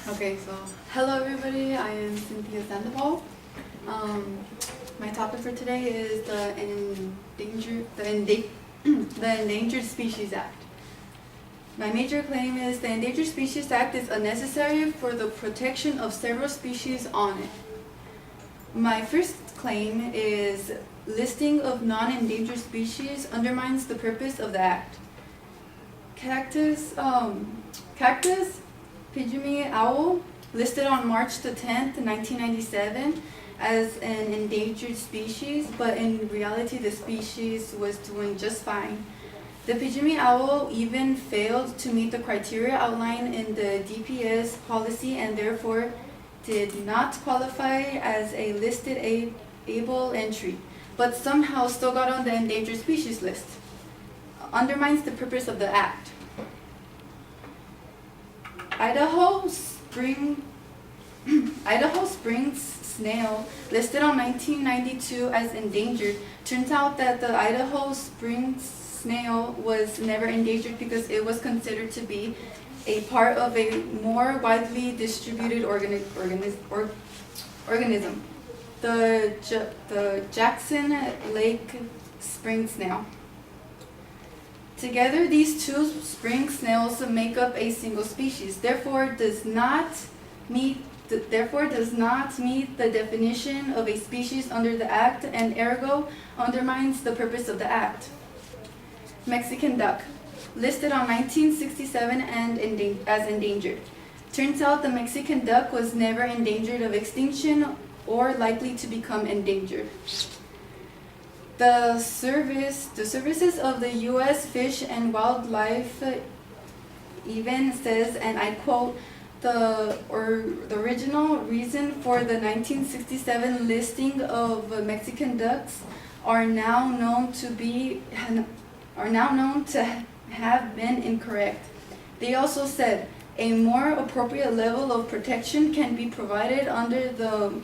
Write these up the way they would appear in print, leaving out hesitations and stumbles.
Okay, so hello everybody, I am Cynthia COF. My topic for today is the Endangered Species Act. My major claim is the Endangered Species Act is unnecessary for the protection of several species on it. My first claim is listing of non-endangered species undermines the purpose of the act. Cactus, pygmy owl, listed on March the 10th, 1997 as an endangered species, but in reality the species was doing just fine. The pygmy owl even failed to meet the criteria outlined in the DPS policy and therefore did not qualify as a listed able entry, but somehow still got on the endangered species list. Undermines the purpose of the act. Idaho Springs snail, listed on 1992 as endangered. Turns out that the Idaho Springs snail was never endangered because it was considered to be a part of a more widely distributed organism, the Jackson Lake spring snail. Together, these two spring snails make up a single species, therefore does not meet the definition of a species under the Act, and ergo undermines the purpose of the Act. Mexican duck, listed on 1967 and as endangered. Turns out the Mexican duck was never endangered of extinction or likely to become endangered. The services of the U.S. Fish and Wildlife even says, and I quote, the original reason for the 1967 listing of Mexican ducks are now known to have been incorrect. They also said a more appropriate level of protection can be provided under the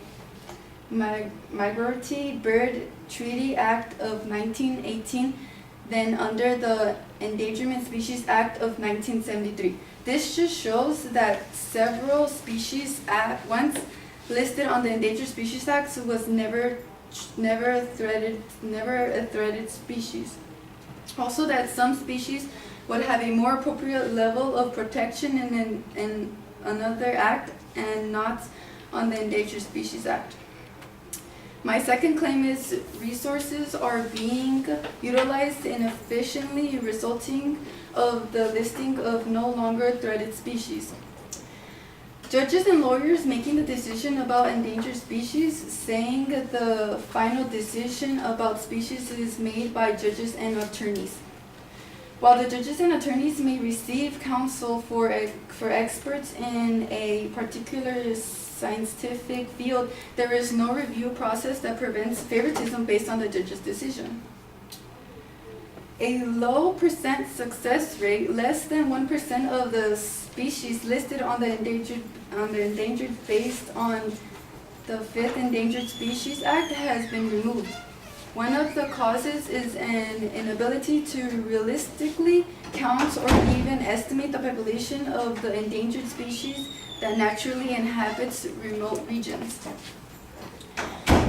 Migratory Bird Treaty Act of 1918 than under the Endangered Species Act of 1973. This just shows that several species once listed on the Endangered Species Act was never a threatened species. Also, that some species would have a more appropriate level of protection in another act and not on the Endangered Species Act. My second claim is resources are being utilized inefficiently, resulting of the listing of no longer threatened species. Judges and lawyers making the decision about endangered species, saying the final decision about species is made by judges and attorneys. While the judges and attorneys may receive counsel for experts in a particular scientific field, there is no review process that prevents favoritism based on the judge's decision. A low percent success rate, less than 1% of the species listed on the endangered based on the 5th Endangered Species Act has been removed. One of the causes is an inability to realistically count or even estimate the population of the endangered species that naturally inhabits remote regions.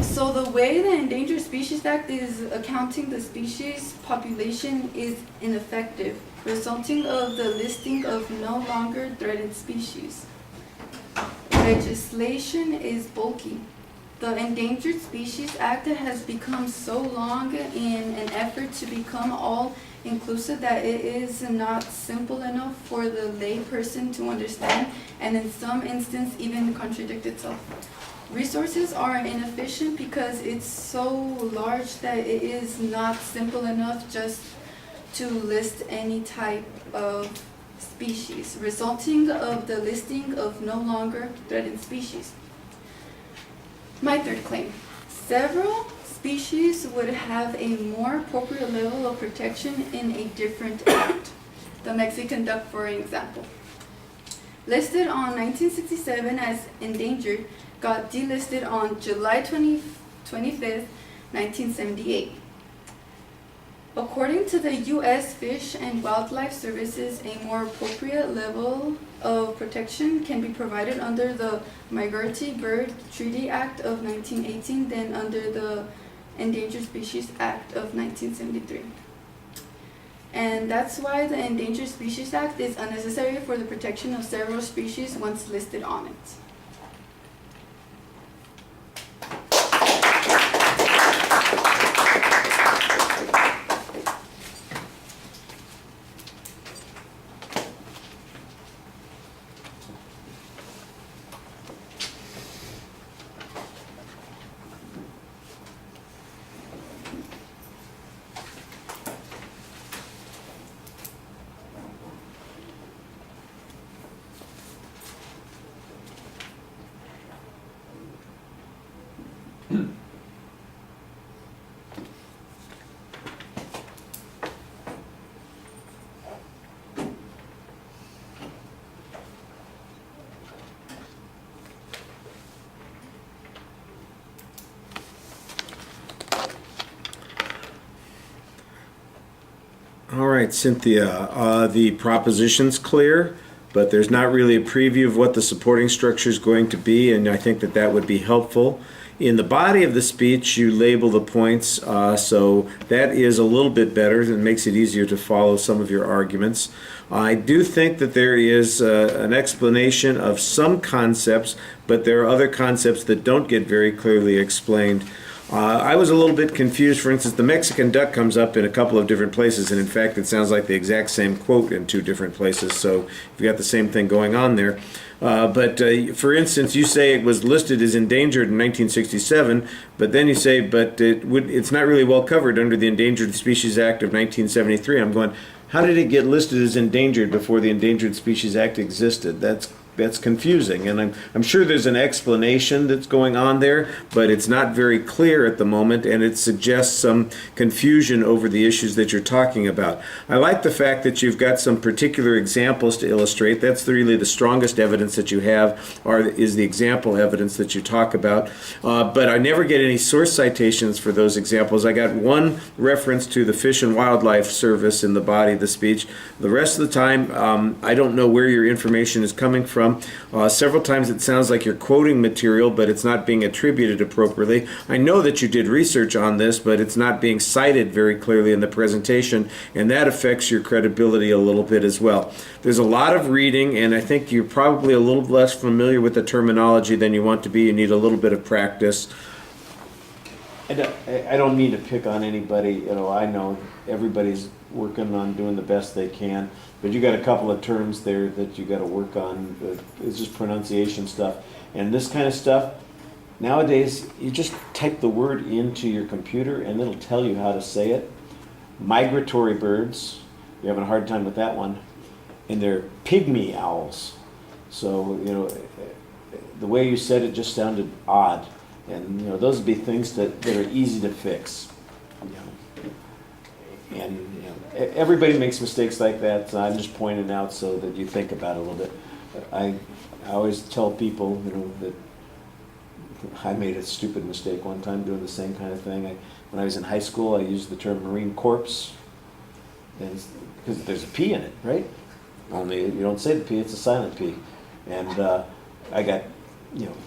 So the way the Endangered Species Act is accounting the species population is ineffective, resulting of the listing of no longer threatened species. Legislation is bulky. The Endangered Species Act has become so long in an effort to become all-inclusive that it is not simple enough for the lay person to understand, and in some instances even contradict itself. Resources are inefficient because it's so large that it is not simple enough just to list any type of species, resulting of the listing of no longer threatened species. My third claim, several species would have a more appropriate level of protection in a different act. The Mexican duck, for example. Listed on 1967 as endangered, got delisted on July 25th, 1978. According to the U.S. Fish and Wildlife Services, a more appropriate level of protection can be provided under the Migratory Bird Treaty Act of 1918 than under the Endangered Species Act of 1973. And that's why the Endangered Species Act is unnecessary for the protection of several species once listed on it. All right, Cynthia, the proposition's clear, but there's not really a preview of what the supporting structure is going to be, and I think that that would be helpful. In the body of the speech, you label the points, so that is a little bit better and makes it easier to follow some of your arguments. I do think that there is an explanation of some concepts, but there are other concepts that don't get very clearly explained. I was a little bit confused. For instance, the Mexican duck comes up in a couple of different places, and in fact it sounds like the exact same quote in two different places, so you've got the same thing going on there. But for instance, you say it was listed as endangered in 1967, but then you say, but it's not really well covered under the Endangered Species Act of 1973. I'm going, how did it get listed as endangered before the Endangered Species Act existed? That's confusing, and I'm sure there's an explanation that's going on there, but it's not very clear at the moment, and it suggests some confusion over the issues that you're talking about. I like the fact that you've got some particular examples to illustrate. That's really the strongest evidence that you have, is the example evidence that you talk about, but I never get any source citations for those examples. I got one reference to the Fish and Wildlife Service in the body of the speech. The rest of the time, I don't know where your information is coming from. Several times it sounds like you're quoting material, but it's not being attributed appropriately. I know that you did research on this, but it's not being cited very clearly in the presentation, and that affects your credibility a little bit as well. There's a lot of reading, and I think you're probably a little less familiar with the terminology than you want to be. You need a little bit of practice. I don't mean to pick on anybody. I know everybody's working on doing the best they can, but you got a couple of terms there that you got to work on. It's just pronunciation stuff, and this kind of stuff. Nowadays, you just type the word into your computer, and it'll tell you how to say it. Migratory birds, you're having a hard time with that one, and they're pygmy owls. So the way you said it just sounded odd. And those would be things that are easy to fix. And everybody makes mistakes like that. So I'm just pointing out so that you think about it a little bit. I always tell people that I made a stupid mistake one time doing the same kind of thing. When I was in high school, I used the term Marine Corps, and because there's a P in it, right? Only you don't say the P; it's a silent P. And I got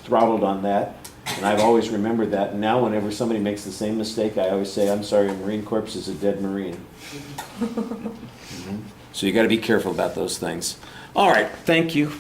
throttled on that. And I've always remembered that. And now whenever somebody makes the same mistake, I always say, I'm sorry, a Marine Corps is a dead Marine. So you got to be careful about those things. All right, thank you.